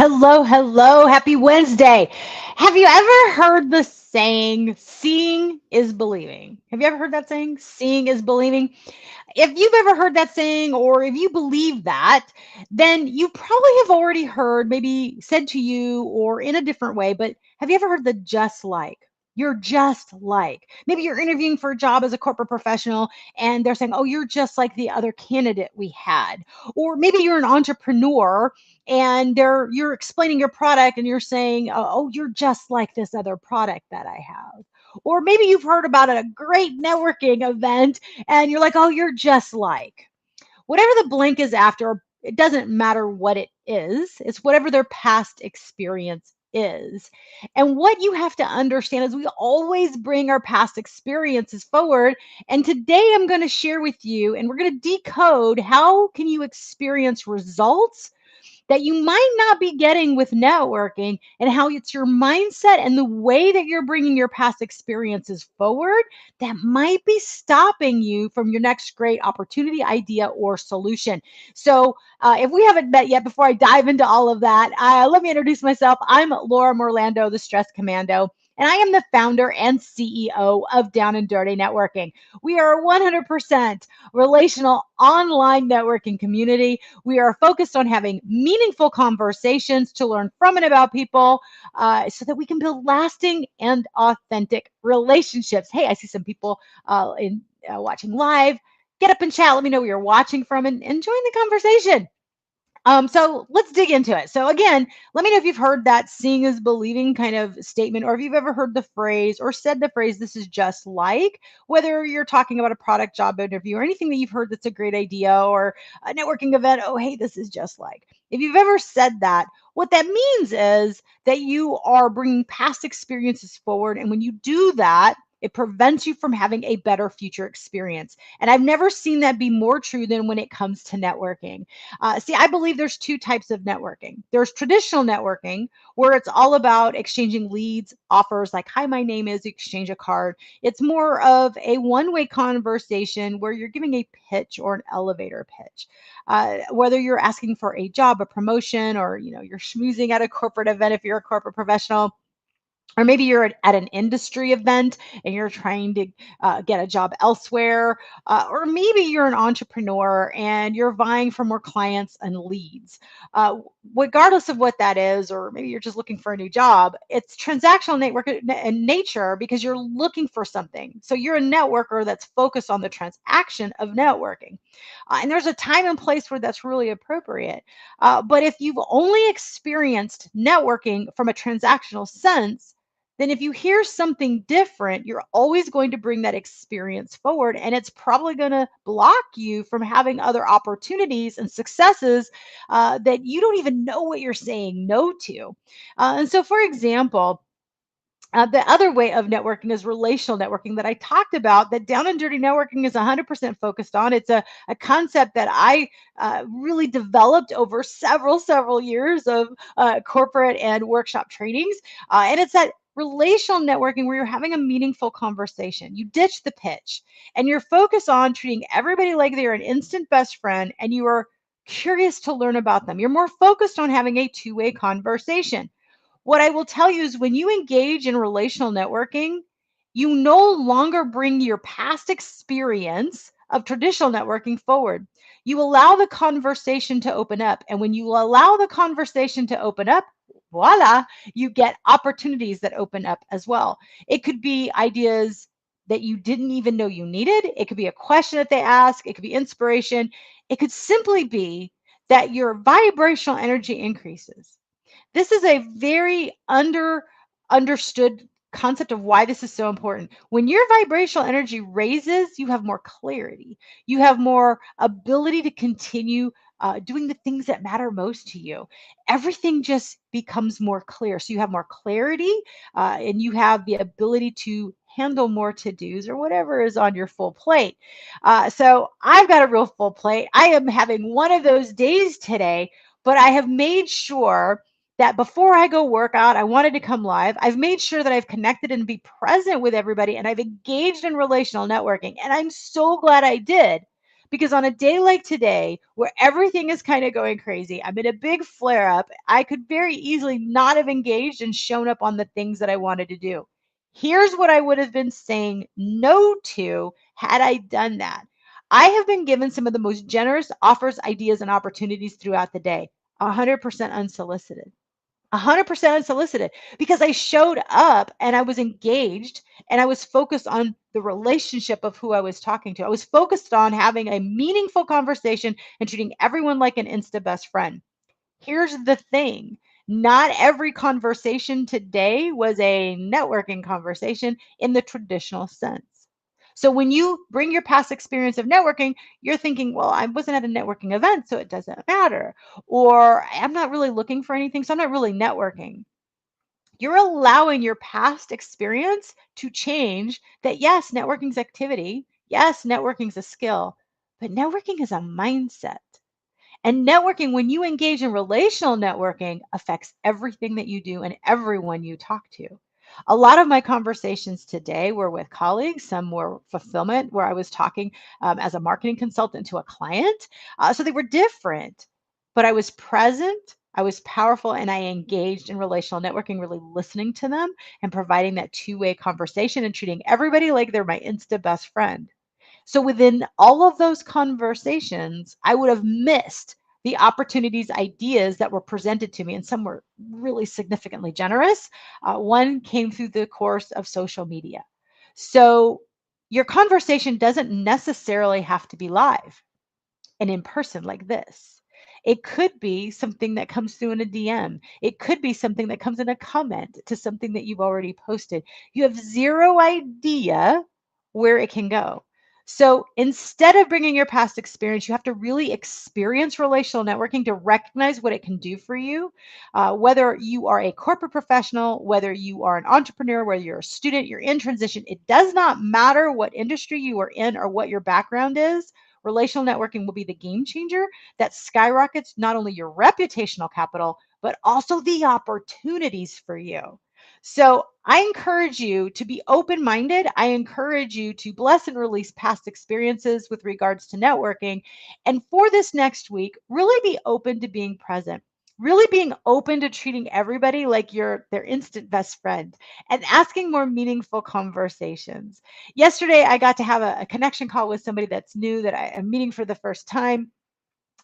Hello, hello. Happy Wednesday. Have you ever heard the saying, seeing is believing? Have you ever heard that saying, seeing is believing? If you've ever heard that saying, or if you believe that, then you probably have already heard, maybe said to you or in a different way, but have you ever heard the just like? You're just like. Maybe you're interviewing for a job as a corporate professional and they're saying, oh, you're just like the other candidate we had. Or maybe you're an entrepreneur and you're explaining your product and you're saying, oh, you're just like this other product that I have. Or maybe you've heard about a great networking event and you're like, oh, you're just like. Whatever the blank is after, it doesn't matter what it is, it's whatever their past experience is. And what you have to understand is we always bring our past experiences forward. And today I'm going to share with you, and we're going to decode how can you experience results that you might not be getting with networking, and how it's your mindset and the way that you're bringing your past experiences forward that might be stopping you from your next great opportunity, idea, or solution. So, if we haven't met yet, before I dive into all of that, let me introduce myself. I'm Laura Morlando, the Stress Commando. And I am the founder and CEO of Down and Dirty Networking. We are a 100% relational online networking community. We are focused on having meaningful conversations to learn from and about people, so that we can build lasting and authentic relationships. Hey, I see some people in watching live. Get up and chat. Let me know where you're watching from and join the conversation. So let's dig into it. So again, let me know if you've heard that seeing is believing kind of statement, or if you've ever heard the phrase or said the phrase, this is just like, whether you're talking about a product job interview or anything that you've heard that's a great idea, or a networking event. Oh, hey, this is just like. If you've ever said that, what that means is that you are bringing past experiences forward. And when you do that, it prevents you from having a better future experience. And I've never seen that be more true than when it comes to networking. See, I believe there's two types of networking. There's traditional networking, where it's all about exchanging leads, offers, like, hi, my name is, you exchange a card. It's more of a one-way conversation where you're giving a pitch or an elevator pitch. Whether you're asking for a job, a promotion, or you're schmoozing at a corporate event if you're a corporate professional, or maybe you're at an industry event and you're trying to get a job elsewhere, or maybe you're an entrepreneur and you're vying for more clients and leads. Regardless of what that is, or maybe you're just looking for a new job, it's transactional network in nature because you're looking for something. So you're a networker that's focused on the transaction of networking. And there's a time and place where that's really appropriate. But if you've only experienced networking from a transactional sense, then if you hear something different, you're always going to bring that experience forward. And it's probably going to block you from having other opportunities and successes that you don't even know what you're saying no to. And so, for example, the other way of networking is relational networking that I talked about, that Down and Dirty Networking is 100% focused on. It's a concept that I really developed over several years of corporate and workshop trainings. And it's that relational networking where you're having a meaningful conversation. You ditch the pitch and you're focused on treating everybody like they're an instant best friend, and you are curious to learn about them. You're more focused on having a two-way conversation. What I will tell you is, when you engage in relational networking, you no longer bring your past experience of traditional networking forward. You allow the conversation to open up. And when you allow the conversation to open up, voila, you get opportunities that open up as well. It could be ideas that you didn't even know you needed. It could be a question that they ask. It could be inspiration. It could simply be that your vibrational energy increases. This is a very understood concept of why this is so important. When your vibrational energy raises, you have more clarity. You have more ability to continue doing the things that matter most to you. Everything just becomes more clear. So you have more clarity, and you have the ability to handle more to-dos or whatever is on your full plate. So I've got a real full plate. I am having one of those days today, but I have made sure that before I go work out, I wanted to come live. I've made sure that I've connected and be present with everybody, and I've engaged in relational networking. And I'm so glad I did, Because on a day like today, where everything is kind of going crazy, I'm in a big flare up, I could very easily not have engaged and shown up on the things that I wanted to do. Here's what I would have been saying no to had I done that. I have been given some of the most generous offers, ideas, and opportunities throughout the day, 100% unsolicited. 100% unsolicited because I showed up and I was engaged and I was focused on the relationship of who I was talking to. I was focused on having a meaningful conversation and treating everyone like an insta best friend. Here's the thing. Not every conversation today was a networking conversation in the traditional sense. So when you bring your past experience of networking, you're thinking, well, I wasn't at a networking event, so it doesn't matter. Or I'm not really looking for anything, so I'm not really networking. You're allowing your past experience to change that. Yes, networking's activity. Yes, networking's a skill, but networking is a mindset. And networking, when you engage in relational networking, affects everything that you do and everyone you talk to. A lot of my conversations today were with colleagues. Some were fulfillment, where I was talking as a marketing consultant to a client. So they were different, but I was present, I was powerful, and I engaged in relational networking, really listening to them and providing that two-way conversation and treating everybody like they're my insta best friend. So within all of those conversations, I would have missed the opportunities, ideas that were presented to me, and some were really significantly generous. One came through the course of social media. So your conversation doesn't necessarily have to be live and in person like this. It could be something that comes through in a DM. It could be something that comes in a comment to something that you've already posted. You have zero idea where it can go. So instead of bringing your past experience, you have to really experience relational networking to recognize what it can do for you. Whether you are a corporate professional, whether you are an entrepreneur, whether you're a student, you're in transition, it does not matter what industry you are in or what your background is. Relational networking will be the game changer that skyrockets not only your reputational capital, but also the opportunities for you. So I encourage you to be open minded. I encourage you to bless and release past experiences with regards to networking. And for this next week, really be open to being present. Really being open to treating everybody like you're their instant best friend and asking more meaningful conversations. Yesterday, I got to have a connection call with somebody that's new that I am meeting for the first time.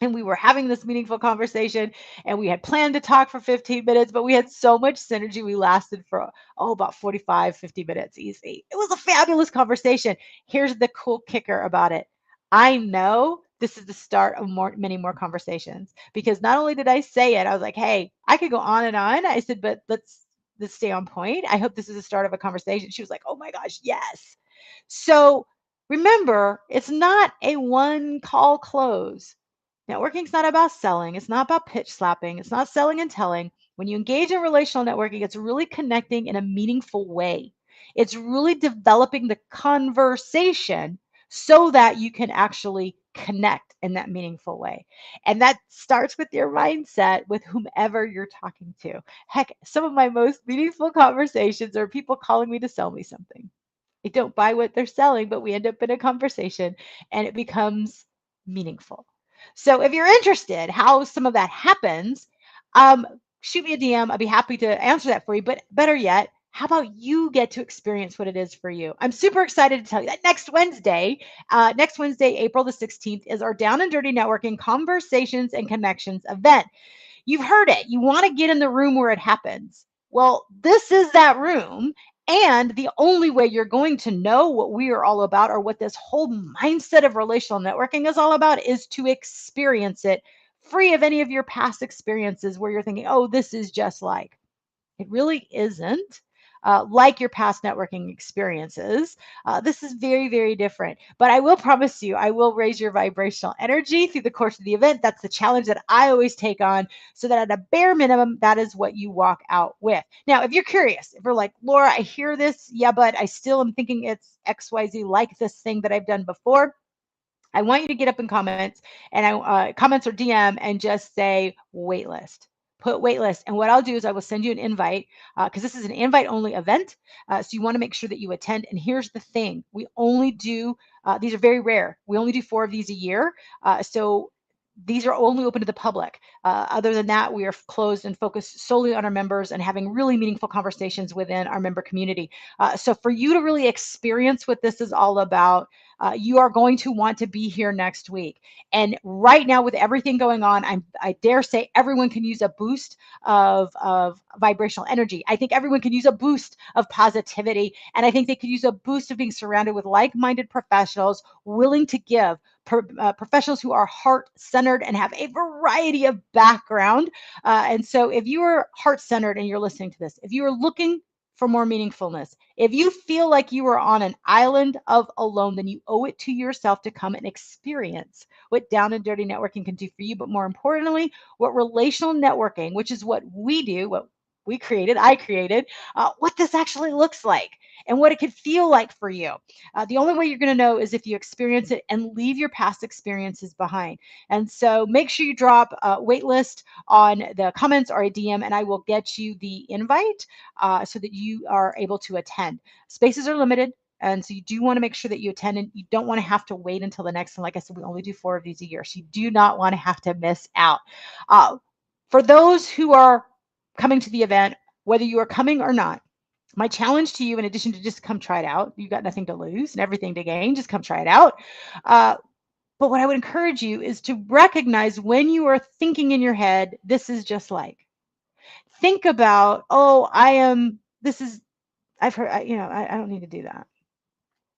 And we were having this meaningful conversation and we had planned to talk for 15 minutes, but we had so much synergy. We lasted for, about 45, 50 minutes easy. It was a fabulous conversation. Here's the cool kicker about it. I know this is the start of many more conversations because not only did I say it, I was like, hey, I could go on and on. I said, but let's stay on point. I hope this is the start of a conversation. She was like, oh my gosh, yes. So remember, it's not a one call close. Networking is not about selling. It's not about pitch slapping. It's not selling and telling. When you engage in relational networking, it's really connecting in a meaningful way. It's really developing the conversation so that you can actually connect in that meaningful way. And that starts with your mindset with whomever you're talking to. Heck, some of my most meaningful conversations are people calling me to sell me something. I don't buy what they're selling, but we end up in a conversation and it becomes meaningful. So if you're interested how some of that happens, shoot me a DM. I'd be happy to answer that for you. But better yet, how about you get to experience what it is for you? I'm super excited to tell you that next Wednesday, April the 16th, is our Down and Dirty Networking Conversations and Connections event. You've heard it. You want to get in the room where it happens. Well, this is that room. And the only way you're going to know what we are all about or what this whole mindset of relational networking is all about is to experience it free of any of your past experiences where you're thinking, oh, this is just like. It really isn't. Like your past networking experiences. This is very, very different. But I will promise you, I will raise your vibrational energy through the course of the event. That's the challenge that I always take on, so that at a bare minimum, that is what you walk out with. Now, if you're curious, if you're like, Laura, I hear this, yeah, but I still am thinking it's XYZ, like this thing that I've done before, I want you to get up in comments and comments or DM and just say waitlist. put waitlist. And what I'll do is I will send you an invite because this is an invite only event. So you want to make sure that you attend. And here's the thing. We only do, these are very rare. We only do 4 of these a year. So these are only open to the public. Other than that, we are closed and focused solely on our members and having really meaningful conversations within our member community. So for you to really experience what this is all about, you are going to want to be here next week. And right now, with everything going on, I dare say everyone can use a boost of vibrational energy. I think everyone can use a boost of positivity. And I think they could use a boost of being surrounded with like-minded professionals willing to give, professionals who are heart-centered and have a variety of background. And so if you are heart-centered and you're listening to this, if you are looking for more meaningfulness, if you feel like you are on an island of alone, then you owe it to yourself to come and experience what Down and Dirty Networking can do for you. But more importantly, what relational networking, which is what we do, what we created, I created, what this actually looks like and what it could feel like for you. The only way you're going to know is if you experience it and leave your past experiences behind. And so make sure you drop a waitlist on the comments or a DM, and I will get you the invite so that you are able to attend. Spaces are limited. And so you do want to make sure that you attend, and you don't want to have to wait until the next one. Like I said, we only do 4 of these a year. So you do not want to have to miss out. For those who are coming to the event, whether you are coming or not, my challenge to you, in addition to just come try it out, you got nothing to lose and everything to gain, just come try it out. But what I would encourage you is to recognize when you are thinking in your head, this is just like, think about, oh, I've heard, I don't need to do that.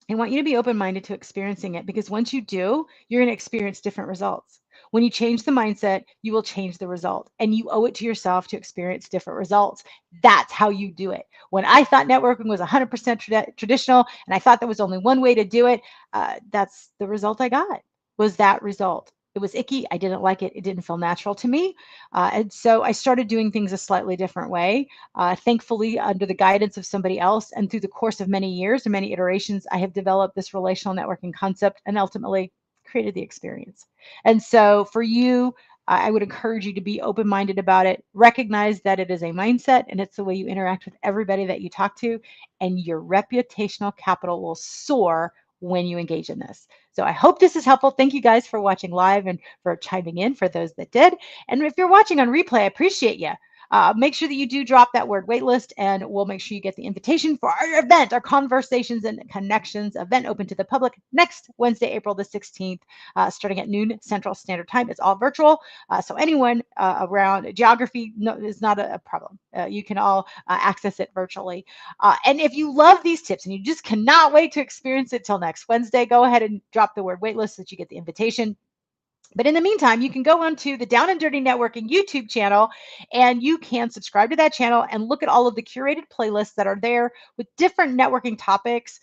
I want you to be open-minded to experiencing it, because once you do, you're going to experience different results. When you change the mindset, you will change the result, and you owe it to yourself to experience different results. That's how you do it. When I thought networking was 100% traditional, and I thought there was only one way to do it, that's the result I got, was that result. It was icky. I didn't like it. It didn't feel natural to me. And so I started doing things a slightly different way. Thankfully, under the guidance of somebody else, and through the course of many years and many iterations, I have developed this relational networking concept and ultimately created the experience. And so for you, I would encourage you to be open-minded about it. Recognize that it is a mindset, and it's the way you interact with everybody that you talk to, and your reputational capital will soar when you engage in this. So I hope this is helpful. Thank you guys for watching live and for chiming in, for those that did. And if you're watching on replay, I appreciate you. Make sure that you do drop that word waitlist, and we'll make sure you get the invitation for our event, our Conversations and Connections event, open to the public next Wednesday, April the 16th, starting at noon Central Standard Time. It's all virtual. So anyone around geography is not a problem. You can all access it virtually. And if you love these tips and you just cannot wait to experience it till next Wednesday, go ahead and drop the word waitlist so that you get the invitation. But in the meantime, you can go onto the Down and Dirty Networking YouTube channel, and you can subscribe to that channel and look at all of the curated playlists that are there with different networking topics,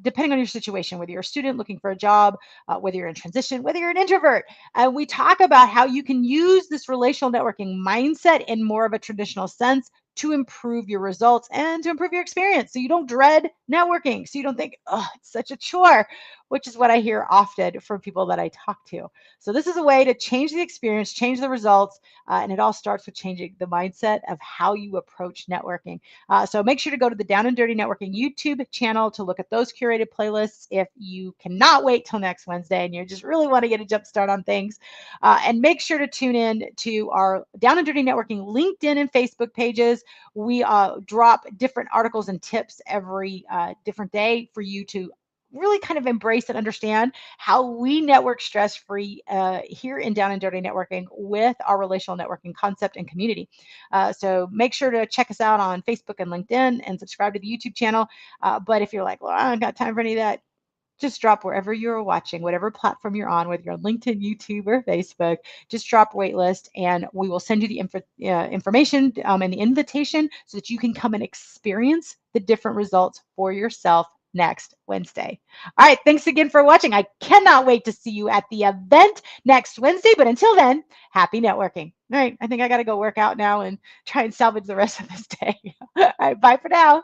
depending on your situation, whether you're a student looking for a job, whether you're in transition, whether you're an introvert. And we talk about how you can use this relational networking mindset in more of a traditional sense to improve your results and to improve your experience. So you don't dread networking. So you don't think, oh, it's such a chore, which is what I hear often from people that I talk to. So this is a way to change the experience, change the results, and it all starts with changing the mindset of how you approach networking. So make sure to go to the Down and Dirty Networking YouTube channel to look at those curated playlists if you cannot wait till next Wednesday and you just really want to get a jump start on things. And make sure to tune in to our Down and Dirty Networking LinkedIn and Facebook pages. We drop different articles and tips every different day for you to really kind of embrace and understand how we network stress-free here in Down and Dirty Networking with our relational networking concept and community. So make sure to check us out on Facebook and LinkedIn and subscribe to the YouTube channel. But if you're like, well, I don't got time for any of that, just drop wherever you're watching, whatever platform you're on, whether you're on LinkedIn, YouTube, or Facebook, just drop waitlist, and we will send you the information and the invitation so that you can come and experience the different results for yourself next Wednesday. All right, thanks again for watching. I cannot wait to see you at the event next Wednesday, but until then, happy networking. All right, I think I got to go work out now and try and salvage the rest of this day. All right, bye for now.